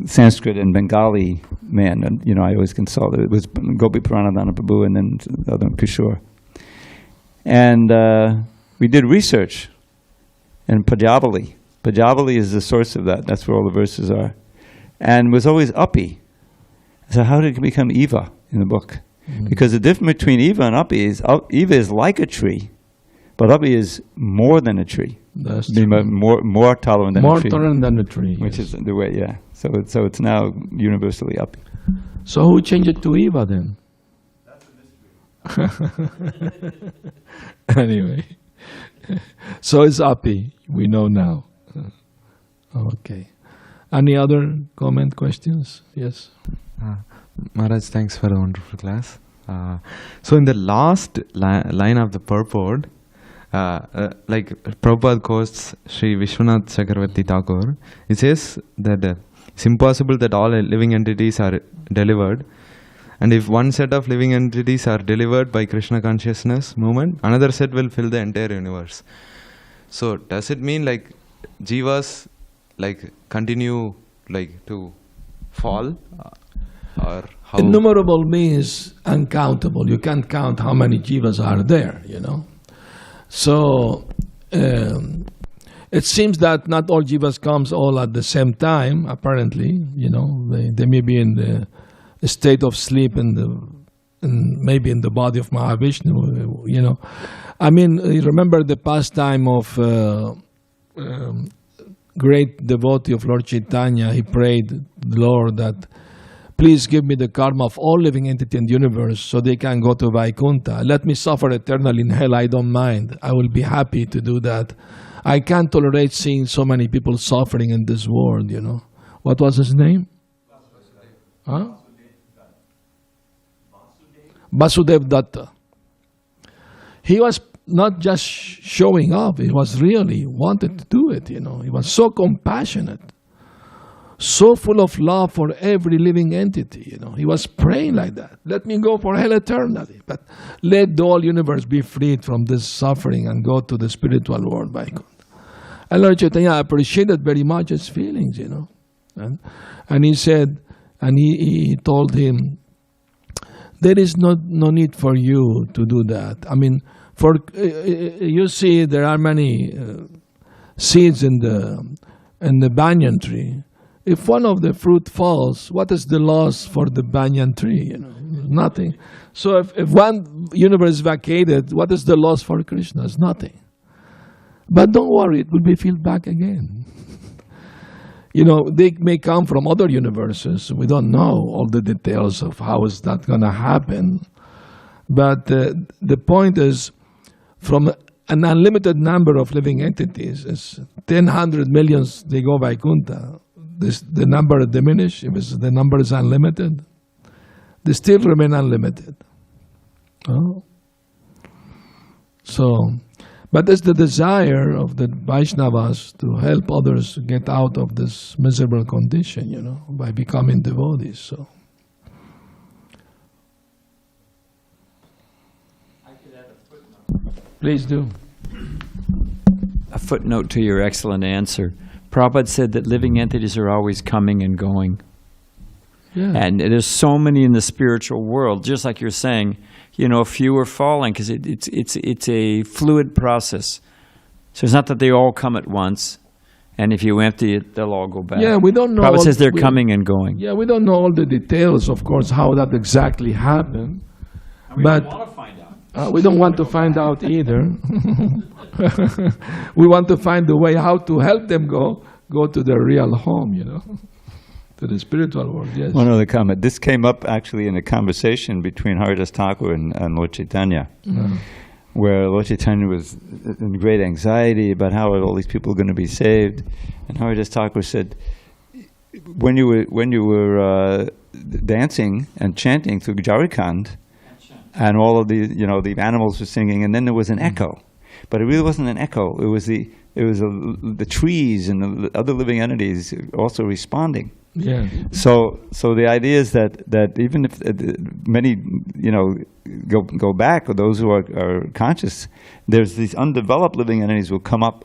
Sanskrit and Bengali man, and I always consulted. It was Gopi Pranadhana Prabhu and then the other one, Kishore. And we did research in Pajabali. Pajabali is the source of that. That's where all the verses are. And it was always Api. So how did it become Eva in the book? Because the difference between Eva and Api is, Eva is like a tree, but Api is more than a tree. That's true. More tolerant than a tree. More tolerant than a tree. Which is the way, yeah. So it's now universally Api. So who changed it to Eva then? That's a mystery. Anyway. So it's Api. We know now. Okay. Any other comment, questions? Yes. Maharaj, thanks for a wonderful class. So in the last line of the purport, like Prabhupada quotes Sri Vishwanath Chakravarti Thakur, it says that it's impossible that all living entities are delivered, and if one set of living entities are delivered by Krishna consciousness movement, another set will fill the entire universe. So does it mean like jivas like continue like to fall? Or how? Innumerable means uncountable. You can't count how many jivas are there, So it seems that not all jivas comes all at the same time, apparently. They may be in the state of sleep and maybe in the body of Mahavishnu, I mean, remember the pastime of great devotee of Lord Chaitanya. He prayed the Lord that please give me the karma of all living entity in the universe so they can go to Vaikuntha. Let me suffer eternally in hell, I don't mind. I will be happy to do that. I can't tolerate seeing so many people suffering in this world, What was his name? Huh? Vasudev Datta. He was not just showing up, he was really wanted to do it, He was so compassionate. So full of love for every living entity, He was praying like that. Let me go for hell eternally, but let the whole universe be freed from this suffering and go to the spiritual world, Vaikuntha. And Lord Chaitanya appreciated very much his feelings, And he said, and he told him, there is no need for you to do that. I mean, you see, there are many seeds in the banyan tree. If one of the fruit falls, what is the loss for the banyan tree? Nothing. So if one universe is vacated, what is the loss for Krishna? It's nothing. But don't worry, it will be filled back again. They may come from other universes. We don't know all the details of how is that going to happen. But the point is, from an unlimited number of living entities, it's 100 millions, they go Vaikuntha. The number diminish, if the number is unlimited, they still remain unlimited. But it's the desire of the Vaishnavas to help others get out of this miserable condition, by becoming devotees. So. I could add a footnote. Please do. A footnote to your excellent answer. Prabhupada said that living entities are always coming and going. Yeah. And there's so many in the spiritual world, just like you're saying, few are falling because it's a fluid process. So it's not that they all come at once, and if you empty it, they'll all go back. Yeah, we don't know. Prabhupada says they're coming and going. Yeah, we don't know all the details, of course, how that exactly happened. But we don't want to find out either. We want to find a way how to help them go to their real home, to the spiritual world. Yes. One other comment. This came up actually in a conversation between Haridas Thakur and Lord Chaitanya, where Lord Chaitanya was in great anxiety about how are all these people going to be saved, and Haridas Thakur said, when you were dancing and chanting through Jharkhand, and all of the animals were singing, and then there was an echo, but it really wasn't an echo. It was the trees and the other living entities also responding. Yeah. So the idea is that even if many go back, or those who are conscious, there's these undeveloped living entities will come up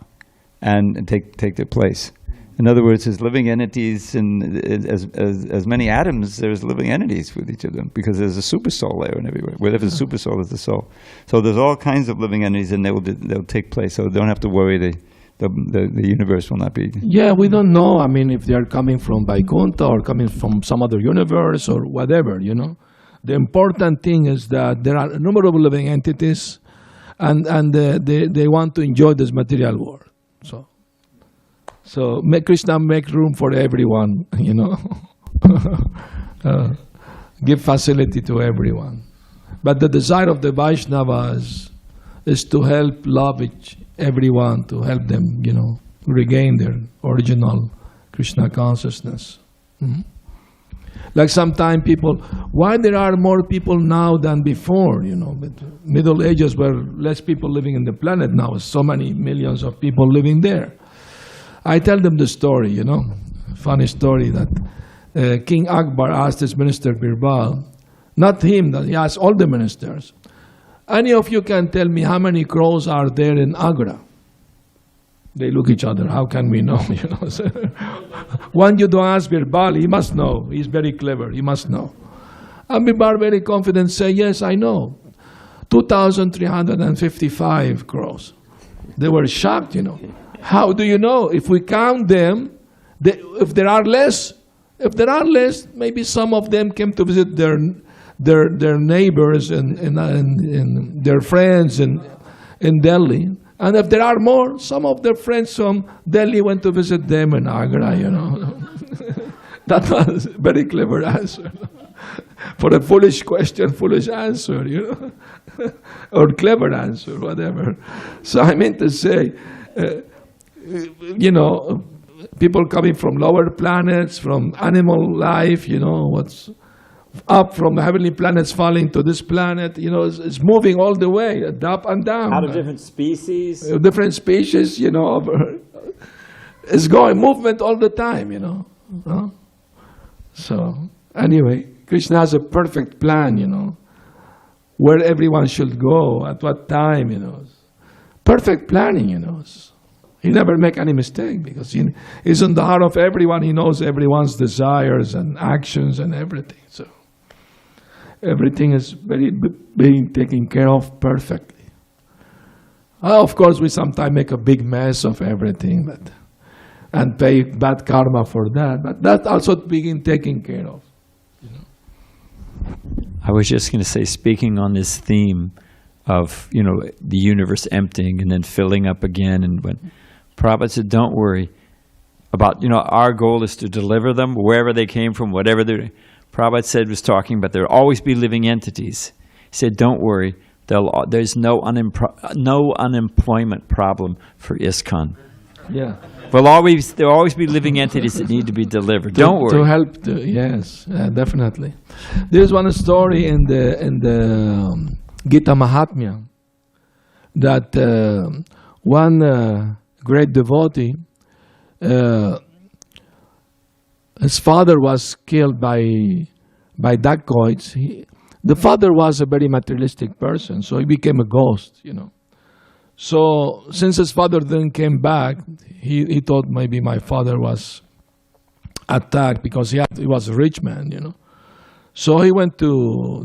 and take their place. In other words, there's living entities, and as many atoms, there's living entities with each of them, because there's a super soul there and everywhere. Wherever the super soul is the soul. So there's all kinds of living entities, and they'll take place. So don't have to worry. The universe will not be. Yeah, we don't know. I mean, if they are coming from Vaikuntha or coming from some other universe or whatever, The important thing is that there are innumerable living entities, and they want to enjoy this material world. So make Krishna make room for everyone, give facility to everyone. But the desire of the Vaishnavas is to help love everyone, to help them, regain their original Krishna consciousness. Mm-hmm. Like sometimes people, why there are more people now than before, but Middle Ages were less people living in the planet, now so many millions of people living there. I tell them the story, funny story, that King Akbar asked his minister Birbal, not him, that he asked all the ministers, any of you can tell me how many crows are there in Agra? They look at each other, how can we know? Want you to ask Birbal, he must know, he's very clever, he must know. And Birbal very confident say, yes, I know, 2,355 crows. They were shocked, How do you know? If we count them, if there are less, maybe some of them came to visit their neighbors and their friends in Delhi. And if there are more, some of their friends from Delhi went to visit them in Agra, That was a very clever answer. For a foolish question, foolish answer, or clever answer, whatever. So I meant to say, people coming from lower planets, from animal life, what's up from heavenly planets falling to this planet, it's moving all the way, up and down. Out of different species. Different species, it's going, movement all the time, So, anyway, Krishna has a perfect plan, where everyone should go, at what time, Perfect planning, He never make any mistake, because he's in the heart of everyone. He knows everyone's desires and actions and everything. So everything is being taken care of perfectly. Of course, we sometimes make a big mess of everything, and pay bad karma for that. But that's also being taken care of. I was just going to say, speaking on this theme of the universe emptying and then filling up again, and when Prabhupada said, don't worry about, our goal is to deliver them wherever they came from, whatever they're. Prabhupada said, was talking about there'll always be living entities. He said, don't worry, there's no unemployment problem for ISKCON. Yeah. There'll always be living entities that need to be delivered. Don't worry. To help, yes, definitely. There's one story in the Gita Mahatmya that one great devotee, his father was killed by dacoits. The father was a very materialistic person, so he became a ghost, So since his father didn't came back, he thought maybe my father was attacked because he was a rich man, So he wanted to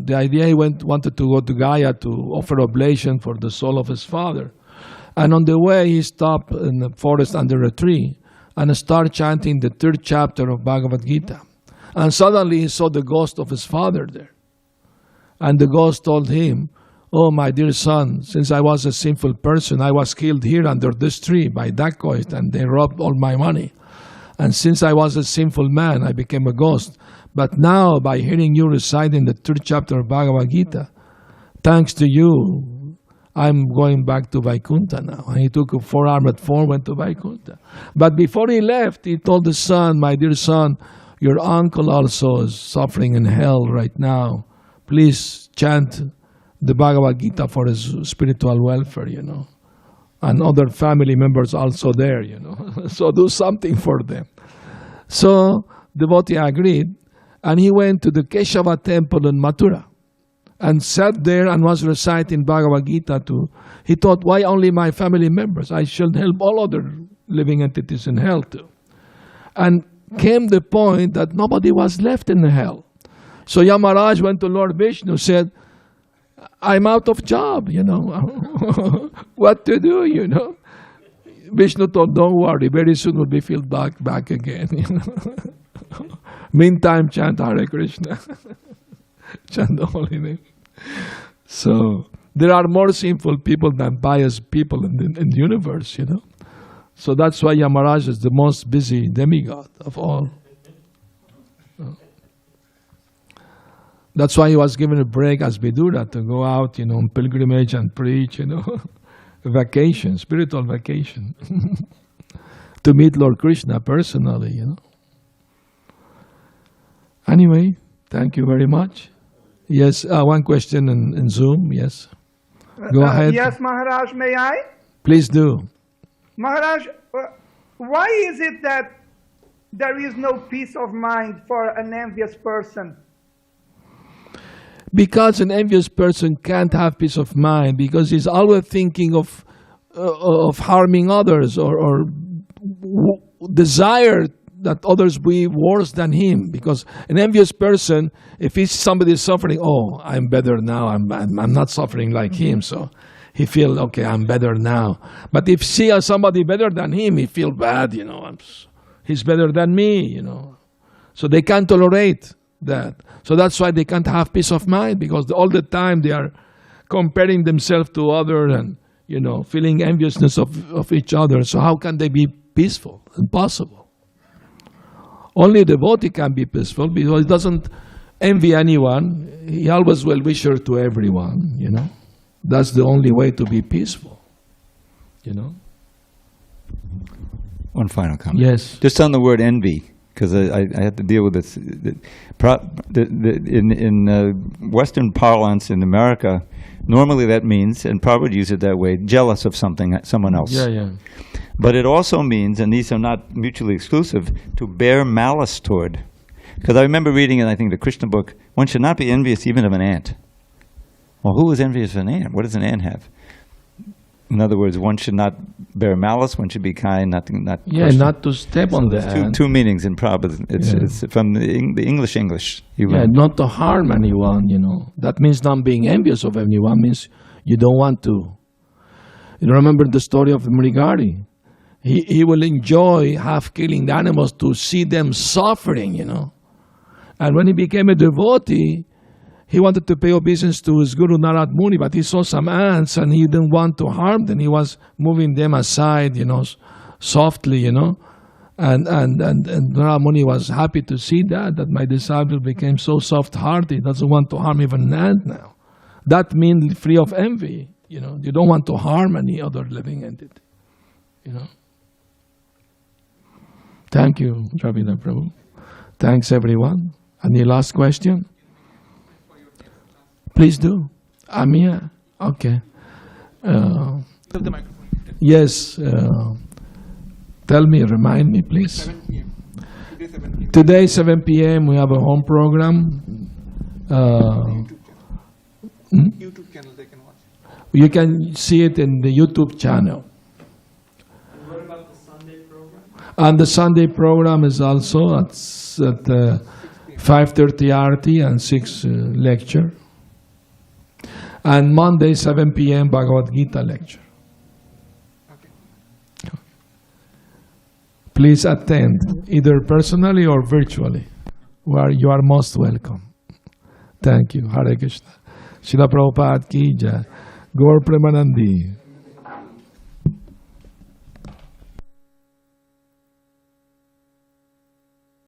go to Gaya to offer oblation for the soul of his father. And on the way, he stopped in the forest under a tree and started chanting the 3rd chapter of Bhagavad Gita. And suddenly he saw the ghost of his father there. And the ghost told him, "Oh, my dear son, since I was a sinful person, I was killed here under this tree by dacoits, and they robbed all my money. And since I was a sinful man, I became a ghost. But now, by hearing you recite in the 3rd chapter of Bhagavad Gita, thanks to you, I'm going back to Vaikuntha now." And he took a 4-armored form, went to Vaikuntha. But before he left, he told the son, "My dear son, your uncle also is suffering in hell right now. Please chant the Bhagavad Gita for his spiritual welfare, And other family members also there, So do something for them." So devotee agreed, and he went to the Keshava temple in Mathura and sat there and was reciting Bhagavad Gita too. He thought, why only my family members? I should help all other living entities in hell too. And came the point that nobody was left in the hell. So Yamaraj went to Lord Vishnu, said, "I'm out of job, what to do, Vishnu told, "Don't worry, very soon we'll be filled back again." Meantime, chant Hare Krishna. Chant the holy name. So there are more sinful people than pious people in the universe, So that's why Yamaraj is the most busy demigod of all. That's why he was given a break as Vidura to go out, on pilgrimage and preach, vacation, spiritual vacation, to meet Lord Krishna personally, Anyway, thank you very much. Yes, one question in Zoom, yes. Go ahead. Yes, Maharaj, may I? Please do. Maharaj, why is it that there is no peace of mind for an envious person? Because an envious person can't have peace of mind, because he's always thinking of harming others or desire that others be worse than him. Because an envious person, if he's somebody suffering, "Oh, I'm better now. I'm not suffering like him." So he feels, "Okay, I'm better now." But if see somebody better than him, he feels bad. He's better than me. So they can't tolerate that. So that's why they can't have peace of mind, because all the time they are comparing themselves to others and feeling enviousness of each other. So how can they be peaceful? Impossible. Only a devotee can be peaceful, because he doesn't envy anyone. He always well-wisher to everyone, That's the only way to be peaceful, One final comment. Yes. Just on the word envy, because I had to deal with this. In Western parlance in America, normally that means, and Prabhupada would use it that way, jealous of someone else. Yeah. But it also means, and these are not mutually exclusive, to bear malice toward. Because I remember reading in, I think, the Krishna book, one should not be envious even of an ant. Well, who is envious of an ant? What does an ant have? In other words, one should not bear malice, one should be kind, not not to step on the ant. Two meanings in Prabhupada. It's from the English. Not to harm anyone, That means not being envious of anyone, means you don't want to. You remember the story of Mrigari. He will enjoy half killing the animals to see them suffering, And when he became a devotee, he wanted to pay obeisance to his Guru Narad Muni, but he saw some ants and he didn't want to harm them. He was moving them aside, softly, And Narad Muni was happy to see that my disciple became so soft-hearted, doesn't want to harm even an ant now. That means free of envy, You don't want to harm any other living entity, Thank you, Dravida Prabhu. Thanks, everyone. Any last question? Please do. I'm here. Okay. Yes. Tell me, remind me, please. 7 p.m. Today, 7 p.m., we have a home program. YouTube channel they can watch. You can see it in the YouTube channel. And what about the Sunday program? And the Sunday program is also at 5:30 Aarti and 6 lecture. And Monday, 7 p.m., Bhagavad Gita lecture. Okay. Please attend, either personally or virtually, where you are most welcome. Thank you. Hare Krishna. Srila Prabhupada ki jai. Gaur Premanandi.